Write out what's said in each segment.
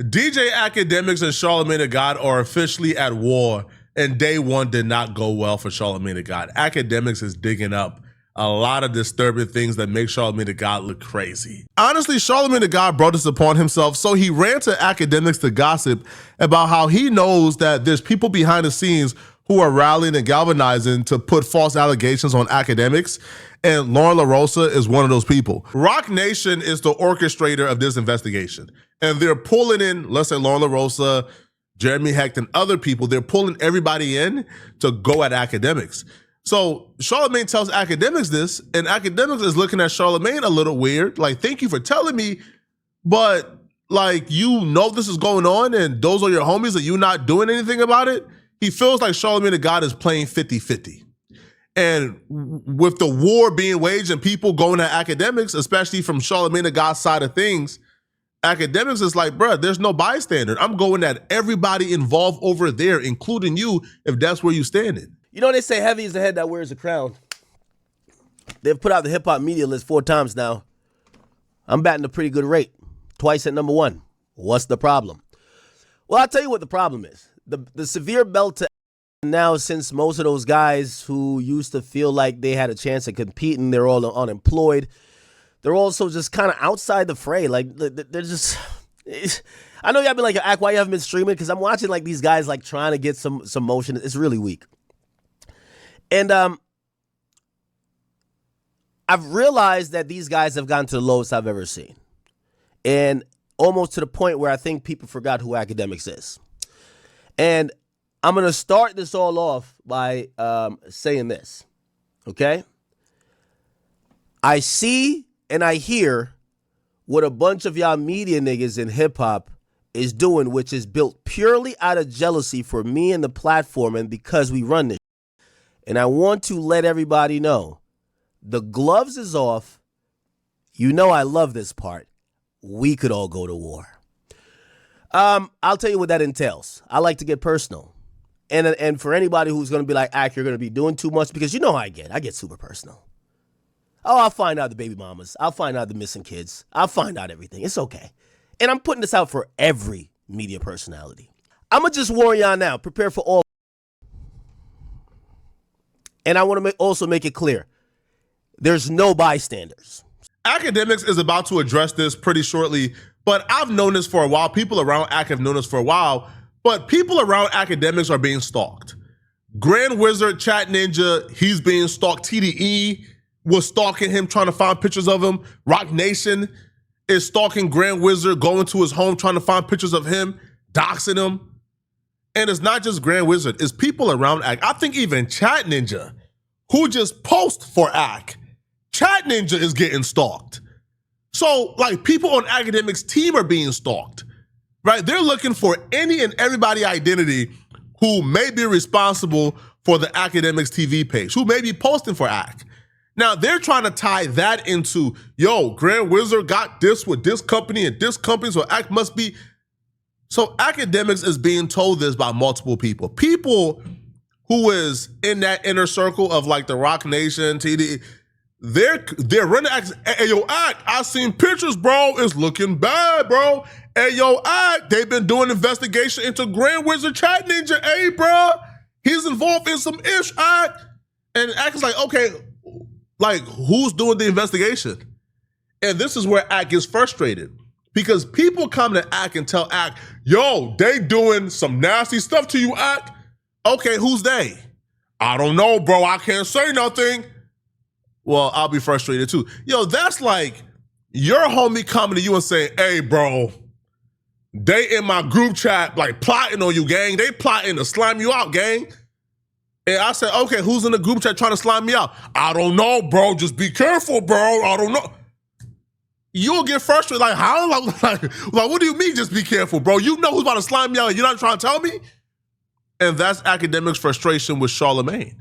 DJ Akademiks and Charlamagne the God are officially at war, and day one did not go well for Charlamagne the God. Akademiks is digging up a lot of disturbing things that make Charlamagne the God look crazy. Honestly, Charlamagne the God brought this upon himself, so he ran to Akademiks to gossip about how he knows that there's people behind the scenes who are rallying and galvanizing to put false allegations on Akademiks, and Lauren LaRosa is one of those people. Roc Nation is the orchestrator of this investigation, and they're pulling in, let's say Lauren LaRosa, Jeremy Hecht, and other people. They're pulling everybody in to go at Akademiks. So Charlamagne tells Akademiks this, and Akademiks is looking at Charlamagne a little weird, like, thank you for telling me, but like, you know this is going on and those are your homies and you not doing anything about it? He feels like Charlamagne the God is playing 50-50. And with the war being waged and people going at Akademiks, especially from Charlamagne the God's side of things, Akademiks is like, bruh, there's no bystander. I'm going at everybody involved over there, including you, if that's where you standing. You know, they say heavy is the head that wears a crown. They've put out the hip-hop media list 4 times now. I'm batting a pretty good rate. Twice at number 1. What's the problem? Well, I'll tell you what the problem is. The severe belt to now, since most of those guys who used to feel like they had a chance at competing, they're all unemployed. They're also just kind of outside the fray. Like, they're just... I know y'all been like, Ak, why you haven't been streaming? Because I'm watching like these guys like trying to get some motion. It's really weak. And I've realized that these guys have gotten to the lowest I've ever seen. And almost to the point where I think people forgot who Akademiks is. And I'm going to start this all off by saying this, okay? I see and I hear what a bunch of y'all media niggas in hip-hop is doing, which is built purely out of jealousy for me and the platform and because we run this. And I want to let everybody know, the gloves is off. You know I love this part. We could all go to war. I'll tell you what that entails. I like to get personal. And for anybody who's going to be like, Ak, you're going to be doing too much, because you know how I get super personal. Oh, I'll find out the baby mamas. I'll find out the missing kids. I'll find out everything. It's okay. And I'm putting this out for every media personality. I'm going to just warn y'all now. Prepare for all. And I want to also make it clear. There's no bystanders. Akademiks is about to address this pretty shortly, but I've known this for a while. People around Ak have known this for a while, but people around Akademiks are being stalked. Grand Wizard, Chat Ninja, he's being stalked. TDE was stalking him, trying to find pictures of him. Roc Nation is stalking Grand Wizard, going to his home, trying to find pictures of him, doxing him. And it's not just Grand Wizard, it's people around Ak. I think even Chat Ninja, who just post for Ak, Chat Ninja is getting stalked. So, like, people on Akademiks' team are being stalked, right? They're looking for any and everybody identity who may be responsible for the Akademiks TV page, who may be posting for Ak. Now, they're trying to tie that into, yo, Grand Wizard got this with this company and this company, so Ak must be. So Akademiks is being told this by multiple people. People who is in that inner circle of like the Roc Nation, TD, they're running. Hey, yo, Ak, I seen pictures, bro. It's looking bad, bro. Hey, yo, Ak, they've been doing investigation into Grand Wizard Chat Ninja. Hey, bro, he's involved in some ish, Ak. And Ak is like, okay, like, who's doing the investigation? And this is where Ak gets frustrated. Because people come to Ak and tell Ak, yo, they doing some nasty stuff to you, Ak. Okay, who's they? I don't know, bro. I can't say nothing. Well, I'll be frustrated too. Yo, that's like your homie coming to you and saying, hey, bro, they in my group chat like plotting on you, gang. They plotting to slime you out, gang. And I said, okay, who's in the group chat trying to slime me out? I don't know, bro. Just be careful, bro. I don't know. You'll get frustrated. Like, how? Like, what do you mean just be careful, bro? You know who's about to slime me out and you're not trying to tell me? And that's Akademiks' frustration with Charlamagne.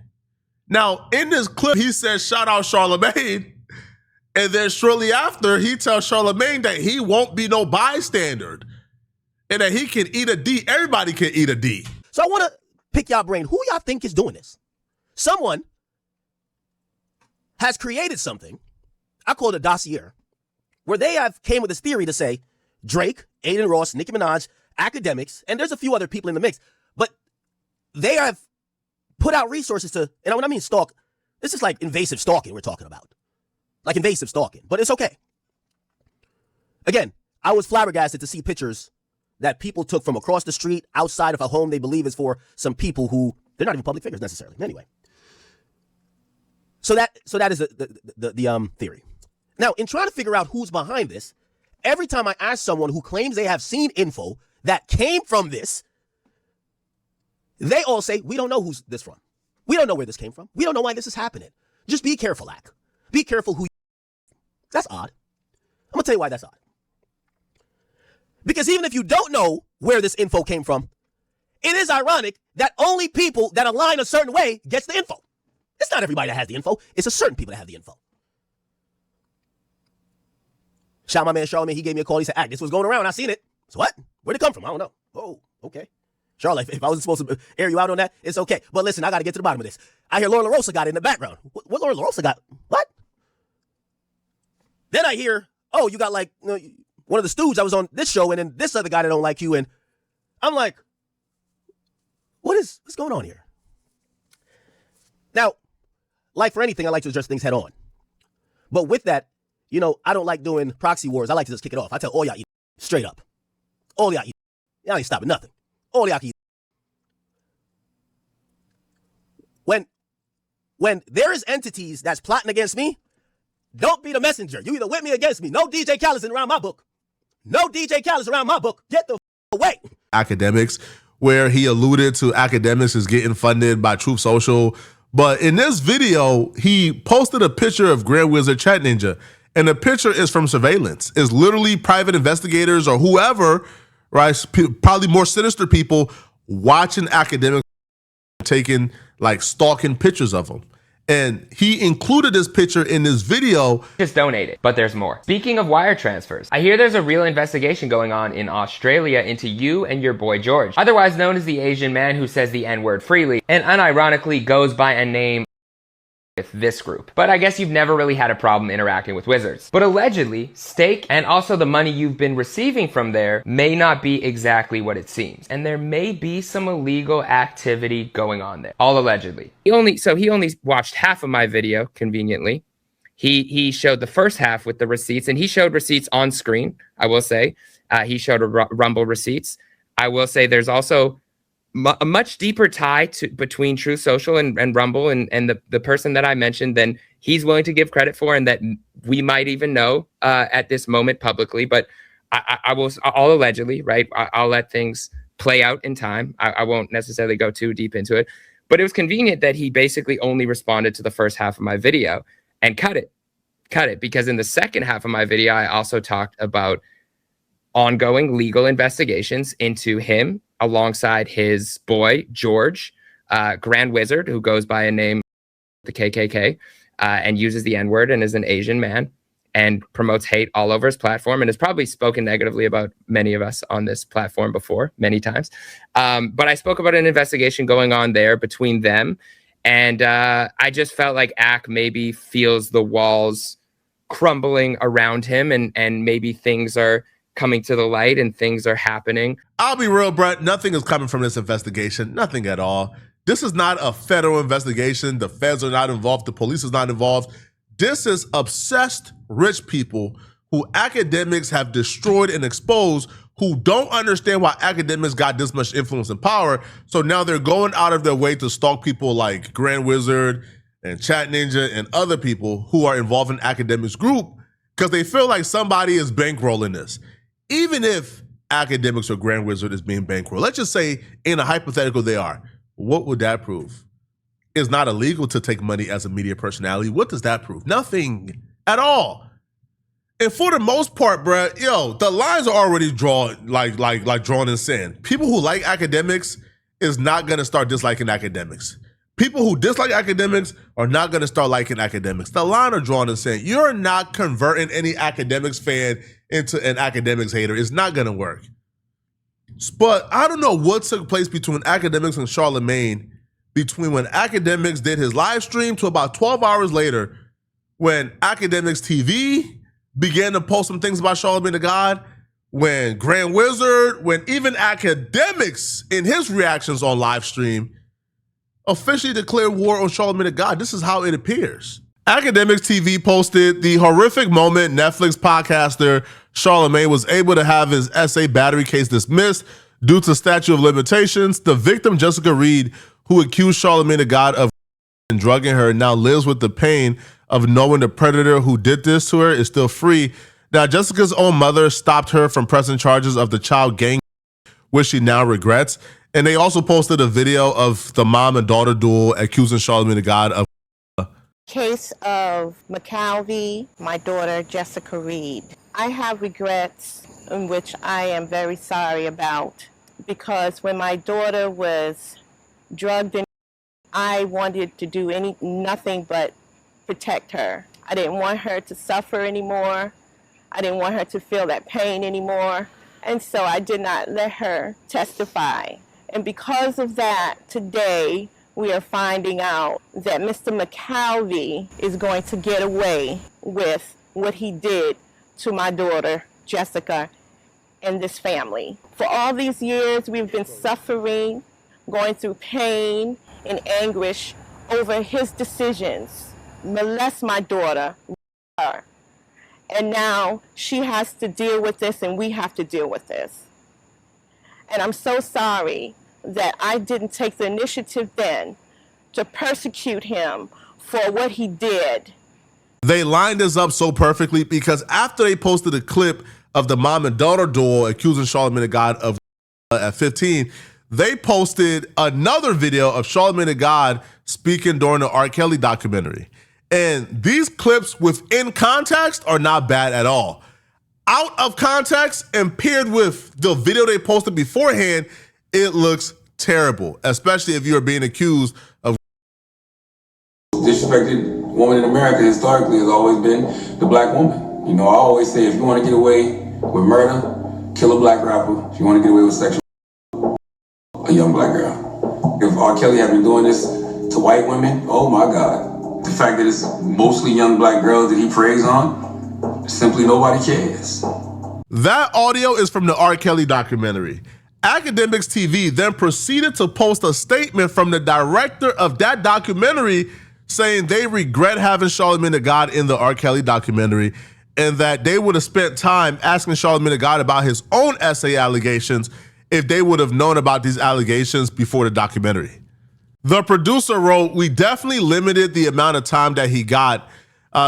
Now, in this clip, he says, shout out Charlamagne. And then shortly after, he tells Charlamagne that he won't be no bystander and that he can eat a D. Everybody can eat a D. So I want to pick y'all brain. Who y'all think is doing this? Someone has created something, I call it a dossier, where they have came with this theory to say Drake Aiden Ross, Nicki Minaj, Akademiks, and there's a few other people in the mix. But they have put out resources to, and when I mean stalk, this is like invasive stalking we're talking about. Like invasive stalking, but it's okay. Again, I was flabbergasted to see pictures that people took from across the street outside of a home they believe is for some people who, they're not even public figures necessarily. Anyway. So that is the theory. Now, in trying to figure out who's behind this, every time I ask someone who claims they have seen info that came from this, they all say, we don't know who's this from. We don't know where this came from. We don't know why this is happening. Just be careful, Ak. Be careful who you. That's odd. I'm going to tell you why that's odd. Because even if you don't know where this info came from, it is ironic that only people that align a certain way gets the info. It's not everybody that has the info. It's a certain people that have the info. Shout out my man Charlamagne. He gave me a call. He said, Ak, this was going around. I seen it. So what? Where'd it come from? I don't know. Oh, okay. Charlotte, if I wasn't supposed to air you out on that, it's okay. But listen, I got to get to the bottom of this. I hear Laura LaRosa got it in the background. What Laura LaRosa got? What? Then I hear, oh, you got like one of the stooges that was on this show and then this other guy that don't like you. And I'm like, what's going on here? Now, like for anything, I like to address things head on. But with that, I don't like doing proxy wars. I like to just kick it off. I tell all y'all straight up. All y'all ain't stopping nothing. All y'all when there is entities that's plotting against me, don't be the messenger. You either with me or against me. No DJ Khaled's around my book. No DJ Khaled's around my book. Get the away. Akademiks, where he alluded to Akademiks is getting funded by Truth Social. But in this video, he posted a picture of Grand Wizard Chat Ninja. And the picture is from surveillance. It's literally private investigators or whoever, right? Probably more sinister people watching Akademiks taking, like, stalking pictures of him. And he included this picture in this video. Just donated, but there's more. Speaking of wire transfers, I hear there's a real investigation going on in Australia into you and your boy George, otherwise known as the Asian man who says the N-word freely and unironically goes by a name with this group. But I guess you've never really had a problem interacting with wizards. But allegedly, stake and also the money you've been receiving from there may not be exactly what it seems. And there may be some illegal activity going on there. All allegedly. He only watched half of my video, conveniently. He showed the first half with the receipts, and he showed receipts on screen, I will say. He showed Rumble receipts. I will say there's also a much deeper tie between Truth Social and Rumble and the person that I mentioned than he's willing to give credit for, and that we might even know at this moment publicly. But I will all allegedly, right? I'll let things play out in time. I won't necessarily go too deep into it. But it was convenient that he basically only responded to the first half of my video and cut it because in the second half of my video, I also talked about ongoing legal investigations into him alongside his boy, George, Grand Wizard, who goes by a name, the KKK, and uses the N-word and is an Asian man and promotes hate all over his platform and has probably spoken negatively about many of us on this platform before, many times. But I spoke about an investigation going on there between them. And I just felt like Ak maybe feels the walls crumbling around him and maybe things are coming to the light and things are happening. I'll be real, Brett. Nothing is coming from this investigation. Nothing at all. This is not a federal investigation. The feds are not involved. The police is not involved. This is obsessed rich people who Akademiks have destroyed and exposed, who don't understand why Akademiks got this much influence and power. So now they're going out of their way to stalk people like Grand Wizard and Chat Ninja and other people who are involved in Akademiks group because they feel like somebody is bankrolling this. Even if Akademiks or Grand Wizard is being bankrolled, let's just say in a hypothetical they are, what would that prove? It's not illegal to take money as a media personality. What does that prove? Nothing at all. And for the most part, bruh, the lines are already drawn, like drawn in sand. People who like Akademiks is not gonna start disliking Akademiks. People who dislike Akademiks are not gonna start liking Akademiks. The line are drawn in sand. You're not converting any Akademiks fan into an Akademiks hater. It's not gonna work. But I don't know what took place between Akademiks and Charlamagne between when Akademiks did his live stream to about 12 hours later when Akademiks TV began to post some things about Charlamagne the God, when Grand Wizard, when even Akademiks in his reactions on live stream officially declared war on Charlamagne the God. This is how it appears. Akademiks TV posted the horrific moment Netflix podcaster Charlamagne was able to have his essay battery case dismissed due to statute of limitations. The victim, Jessica Reed, who accused Charlamagne the God of drugging her, now lives with the pain of knowing the predator who did this to her is still free. Now, Jessica's own mother stopped her from pressing charges of the child gang, which she now regrets. And they also posted a video of the mom and daughter duel accusing Charlamagne the God of case of McCalvey, my daughter Jessica Reed. I have regrets in which I am very sorry about, because when my daughter was drugged and I wanted to do nothing but protect her. I didn't want her to suffer anymore. I didn't want her to feel that pain anymore. And so I did not let her testify. And because of that, today we are finding out that Mr. McCalvey is going to get away with what he did to my daughter, Jessica, and this family. For all these years, we've been suffering, going through pain and anguish over his decisions, molest my daughter, her. And now she has to deal with this and we have to deal with this. And I'm so sorry that I didn't take the initiative then to persecute him for what he did. They lined this up so perfectly because after they posted a clip of the mom and daughter duel accusing Charlamagne the God of at 15, they posted another video of Charlamagne the God speaking during the R. Kelly documentary. And these clips within context are not bad at all. Out of context and paired with the video they posted beforehand, it looks terrible, especially if you're being accused of disrespected woman in America historically has always been the black woman. You know, I always say if you want to get away with murder, kill a black rapper. If you want to get away with sexual, a young black girl. If R. Kelly had been doing this to white women, oh my God. The fact that it's mostly young black girls that he preys on, simply nobody cares. That audio is from the R. Kelly documentary. Akademiks TV then proceeded to post a statement from the director of that documentary saying they regret having Charlamagne the God in the R. Kelly documentary and that they would have spent time asking Charlamagne the God about his own essay allegations if they would have known about these allegations before the documentary. The producer wrote, "We definitely limited the amount of time that he got.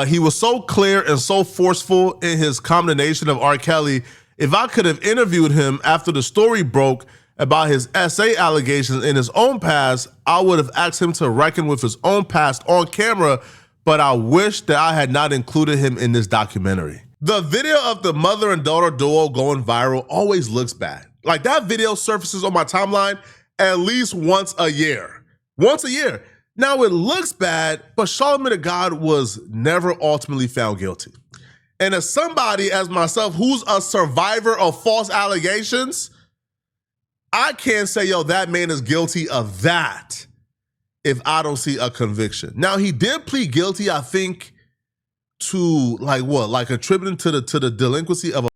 He was so clear and so forceful in his condemnation of R. Kelly. If I could have interviewed him after the story broke about his essay allegations in his own past, I would have asked him to reckon with his own past on camera, but I wish that I had not included him in this documentary." The video of the mother and daughter duo going viral always looks bad. Like that video surfaces on my timeline at least once a year. Once a year. Now it looks bad, but Charlamagne the God was never ultimately found guilty. And as somebody as myself who's a survivor of false allegations, I can't say, yo, that man is guilty of that if I don't see a conviction. Now he did plead guilty, I think, to like attributing to the delinquency of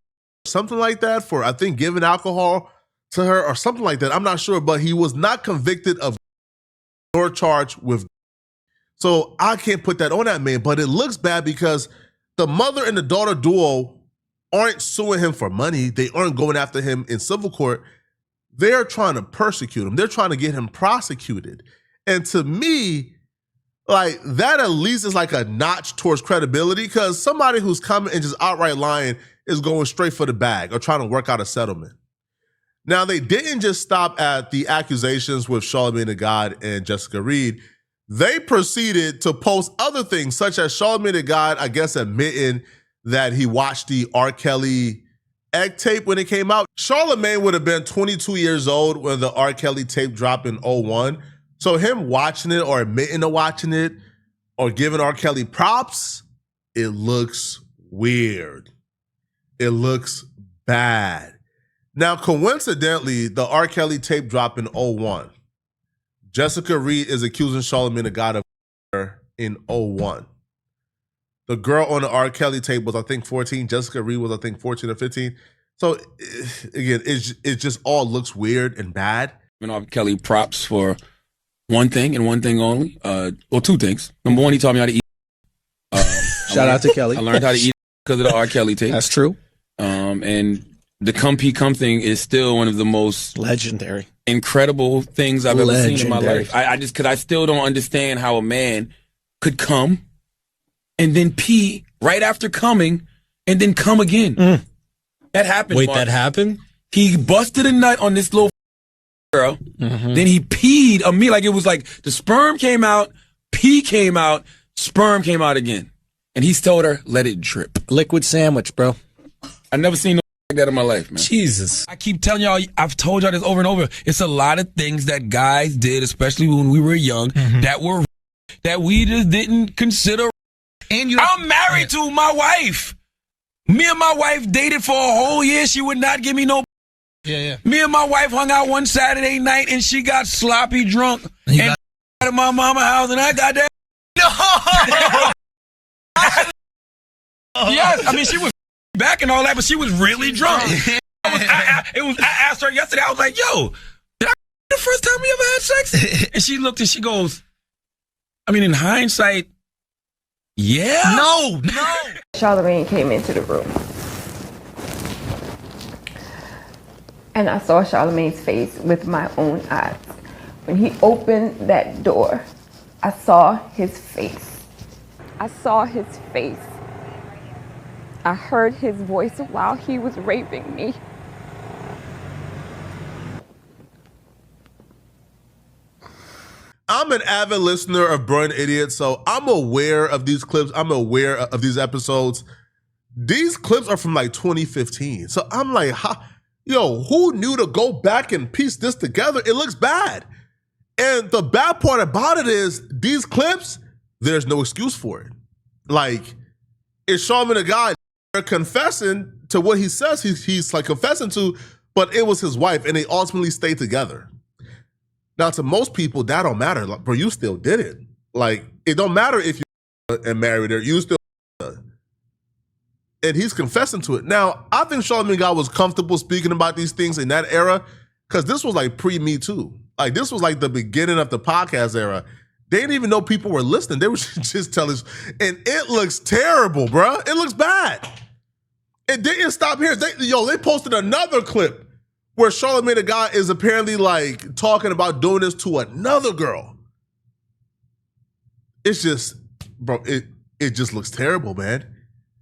something like that for, I think, giving alcohol to her or something like that. I'm not sure, but he was not convicted of nor charged with. So I can't put that on that man, but it looks bad because the mother and the daughter duo aren't suing him for money. They aren't going after him in civil court. They're trying to persecute him. They're trying to get him prosecuted. And to me, like that at least is like a notch towards credibility because somebody who's coming and just outright lying is going straight for the bag or trying to work out a settlement. Now, they didn't just stop at the accusations with Charlamagne the God and Jessica Reed. They proceeded to post other things, such as Charlamagne the God, I guess, admitting that he watched the R. Kelly egg tape when it came out. Charlamagne would have been 22 years old when the R. Kelly tape dropped in 2001. So him watching it or admitting to watching it or giving R. Kelly props, it looks weird. It looks bad. Now, coincidentally, the R. Kelly tape dropped in 2001. Jessica Reed is accusing Charlamagne the God of her in 2001. The girl on the R. Kelly tape was, I think, 14. Jessica Reed was, I think, 14 or 15. So again, it just all looks weird and bad. Kelly props for one thing and one thing only. Well, two things. Number one, he taught me how to eat. Shout out to Kelly. I learned how to eat because of the R. Kelly tape. That's true. And the come P come thing is still one of the most legendary, incredible things I've ever seen in my life. Because I still don't understand how a man could come and then pee right after coming and then come again. That happened. Wait, Mark. that happened? He busted a nut on this little girl. Then he peed on me like it was like the sperm came out, pee came out, sperm came out again. And he's told her, let it drip. Liquid sandwich, bro. I never seen no like that in my life, man. Jesus. I keep telling y'all, I've told y'all this over and over. It's a lot of things that guys did, especially when we were young, that we just didn't consider. And I'm married to my wife. Me and my wife dated for a whole year. She would not give me no. Yeah. Me and my wife hung out one Saturday night and she got sloppy drunk and at my mama's house and I got that. Yes, I mean she was back and all that, but she was really drunk. I asked her yesterday. I was like, "Yo, did I the first time we ever had sex?" And she looked and she goes, "I mean, in hindsight, yeah." No. Charlamagne came into the room. And I saw Charlamagne's face with my own eyes. When he opened that door, I saw his face. I saw his face. I heard his voice while he was raping me. I'm an avid listener of Brilliant Idiots, so I'm aware of these clips. I'm aware of these episodes. These clips are from like 2015. So I'm like, who knew to go back and piece this together? It looks bad. And the bad part about it is these clips, there's no excuse for it. Like, it's Charlamagne the guy confessing to what he says he's like confessing to, but it was his wife and they ultimately stayed together. Now, to most people, that don't matter. Like, bro, you still did it. Like, it don't matter if you and married her, you still and he's confessing to it. Now, I think Charlamagne God was comfortable speaking about these things in that era because this was like pre-Me Too. Like, this was like the beginning of the podcast era. They didn't even know people were listening. They were just telling us. And it looks terrible, bro. It looks bad. It didn't stop here. They posted another clip where Charlamagne the God is apparently like talking about doing this to another girl. It's just, bro, it just looks terrible, man.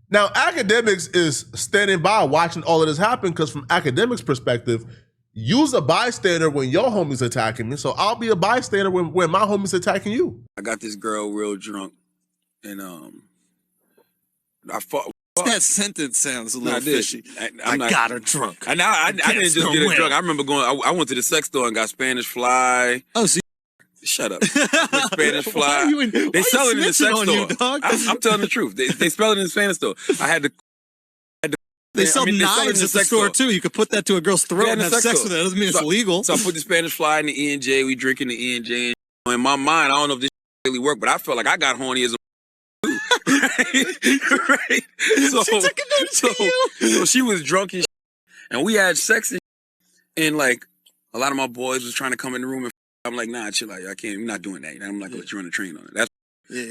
Now, Akademiks is standing by watching all of this happen because from Akademiks' perspective, you's a bystander when your homie's attacking me, so I'll be a bystander when my homie's attacking you. I got this girl real drunk, and I fought. That sentence sounds a little fishy. I got her drunk. I didn't just get her drunk. I remember going. I went to the sex store and got Spanish Fly. Oh, see. Shut up. Spanish Fly. They sell it in the sex store. I'm telling the truth. They sell it in the Spanish store. I had to. They sell knives at the store too. You could put that to a girl's throat and have sex with it. That doesn't mean it's illegal. So I put the Spanish Fly in the E&J. We drinking the E&J. In my mind, I don't know if this really worked, but I felt like I got horny as a right? So she was drunk and we had sex and like a lot of my boys was trying to come in the room and I'm like, nah, chill out. I can't. I'm not doing that. I'm not gonna let you run a train on it. That's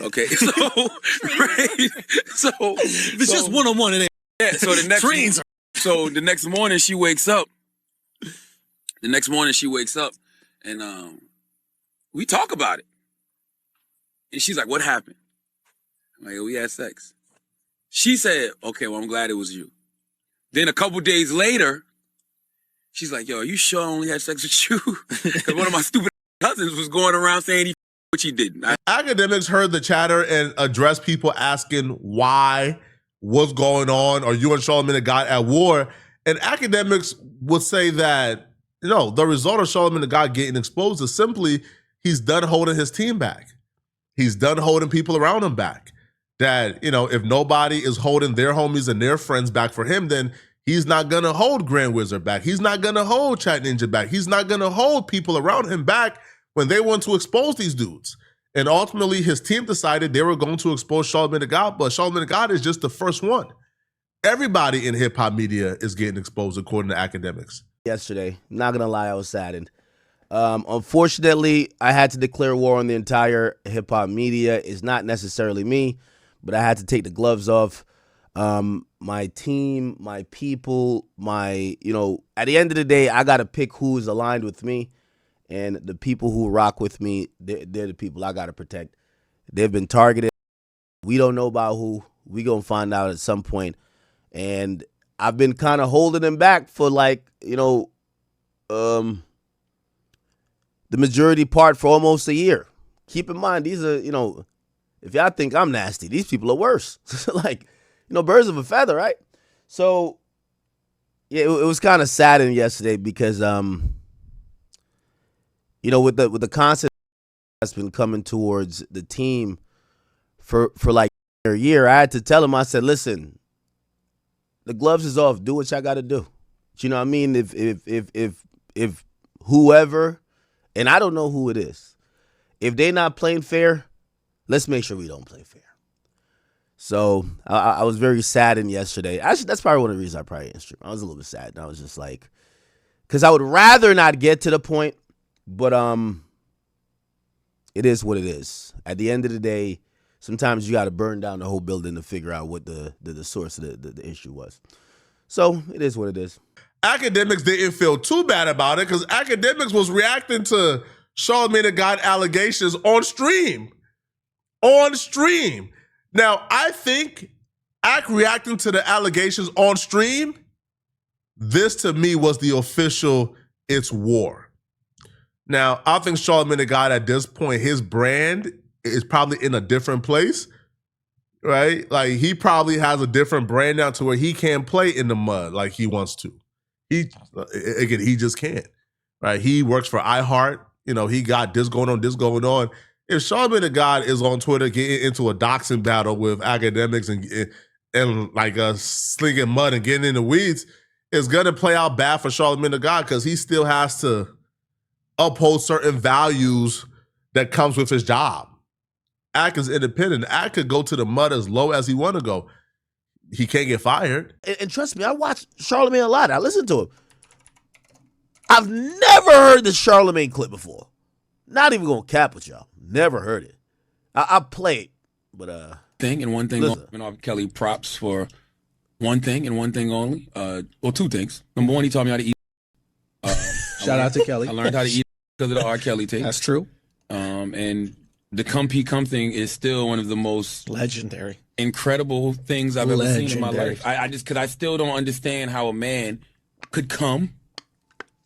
okay. So right. So if it's just one-on-one, it ain't. Yeah. So the next morning she wakes up. And we talk about it. And she's like, what happened? I'm like, we had sex. She said, okay, well, I'm glad it was you. Then a couple days later, she's like, yo, are you sure I only had sex with you? Because one of my stupid cousins was going around saying he which he didn't. Akademiks heard the chatter and addressed people asking why, what's going on, are you and Charlamagne the God at war? And Akademiks would say that, the result of Charlamagne the God getting exposed is simply he's done holding his team back. He's done holding people around him back. That, if nobody is holding their homies and their friends back for him, then he's not going to hold Grand Wizard back. He's not going to hold Chat Ninja back. He's not going to hold people around him back when they want to expose these dudes. And ultimately, his team decided they were going to expose Charlamagne the God, but Charlamagne the God is just the first one. Everybody in hip hop media is getting exposed, according to academics. Yesterday, not gonna lie, I was saddened. Unfortunately, I had to declare war on the entire hip hop media. It's not necessarily me, but I had to take the gloves off. My team, my people, at the end of the day, I got to pick who's aligned with me, and the people who rock with me, they're the people I got to protect. They've been targeted. We don't know about who. We gonna find out at some point. And I've been kind of holding them back for the majority part for almost a year. Keep in mind, these are, if y'all think I'm nasty, these people are worse. Birds of a feather, right? So, yeah, it was kind of saddening yesterday because, with the constant that's been coming towards the team for like a year, I had to tell him, I said, listen, the gloves is off. Do what y'all got to do. You know what I mean? If whoever, and I don't know who it is, if they not playing fair, let's make sure we don't play fair. So I was very saddened yesterday. Actually, that's probably one of the reasons I probably didn't stream. I was a little bit sad. And I was just like, because I would rather not get to the point, but it is what it is. At the end of the day, sometimes you got to burn down the whole building to figure out what the source of the issue was. So it is what it is. Akademiks didn't feel too bad about it because Akademiks was reacting to Charlamagne the God allegations on stream. On stream. Now, I think Ak reacting to the allegations on stream, this to me was the official it's war. Now, I think Charlamagne the God at this point, his brand is probably in a different place, right? Like he probably has a different brand now to where he can't play in the mud like he wants to. He just can't, right? He works for iHeart. He got this going on, this going on. If Charlamagne the God is on Twitter getting into a doxing battle with Akademiks and slinging mud and getting in the weeds, it's gonna play out bad for Charlamagne the God because he still has to uphold certain values that comes with his job. Ak is independent. Ak could go to the mud as low as he want to go. He can't get fired. And trust me, I watch Charlamagne a lot. I listen to him. I've never heard the Charlamagne clip before. Not even gonna cap with y'all. Never heard it. I played, but Thing and one thing. Off Kelly props for one thing and one thing only. Two things. Number one, he taught me how to eat. Shout out to Kelly. I learned how to eat because of the R. Kelly tape. That's true. And the come P come thing is still one of the most legendary, incredible things I've ever seen in my life. Because I still don't understand how a man could come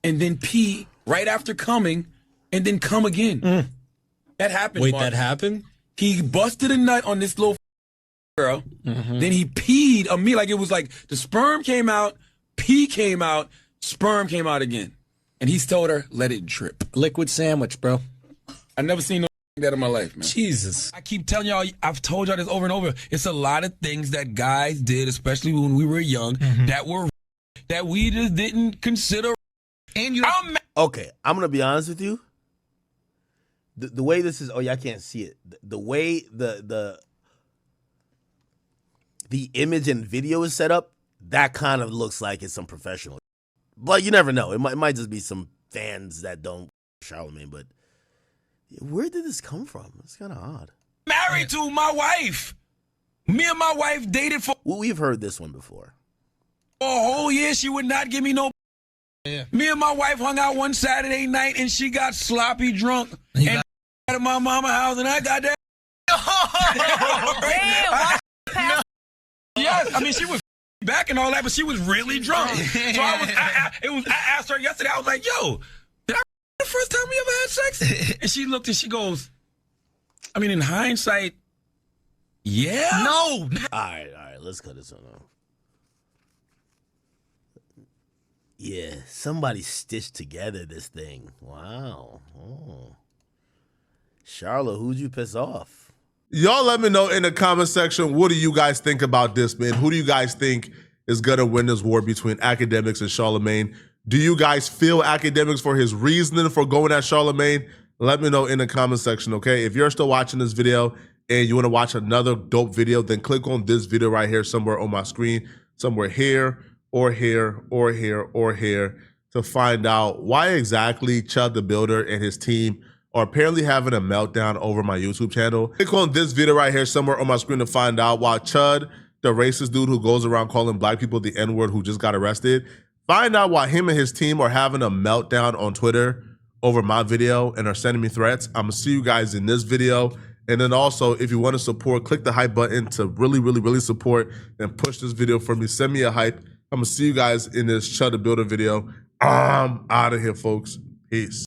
and then pee right after coming and then come again. That happened. Wait, Mark. that happened? He busted a nut on this little girl. Then he peed on me. Like it was like the sperm came out, pee came out, sperm came out again. And he's told her, let it drip. Liquid sandwich, bro. I've never seen no that in my life, man. Jesus. I keep telling y'all, I've told y'all this over and over. It's a lot of things that guys did, especially when we were young, that we just didn't consider. And okay, I'm gonna be honest with you. The way this is, y'all can't see it. The way the image and video is set up, that kind of looks like it's some professional. But you never know. It might just be some fans that don't Charlamagne. But where did this come from? It's kind of odd. Married to my wife. Me and my wife dated for. Well, we've heard this one before. For a whole year, she would not give me no. Yeah. Me and my wife hung out one Saturday night, and she got sloppy drunk and at my mama's house, and I got that. Yes, I mean she was back and all that, but she was really drunk. So I asked her yesterday. I was like, "Yo, did I the first time we ever had sex?" And she looked and she goes, "I mean, in hindsight, yeah." No. All right. Let's cut this one off. Yeah, somebody stitched together this thing. Wow. Oh. Charlotte, who'd you piss off? Y'all let me know in the comment section, what do you guys think about this, man? Who do you guys think is going to win this war between Akademiks and Charlamagne? Do you guys feel Akademiks for his reasoning for going at Charlamagne? Let me know in the comment section, okay? If you're still watching this video and you want to watch another dope video, then click on this video right here somewhere on my screen somewhere here or here or here or here to find out why exactly Chud the Builder and his team are apparently having a meltdown over my YouTube channel. Click on this video right here somewhere on my screen to find out why Chud, the racist dude who goes around calling black people the N-word who just got arrested, find out why him and his team are having a meltdown on Twitter over my video and are sending me threats. I'm gonna see you guys in this video. And then also, if you want to support, click the hype button to really support and push this video for me. Send me a hype. I'm gonna see you guys in this Chud the Builder video. I'm out of here, folks. Peace.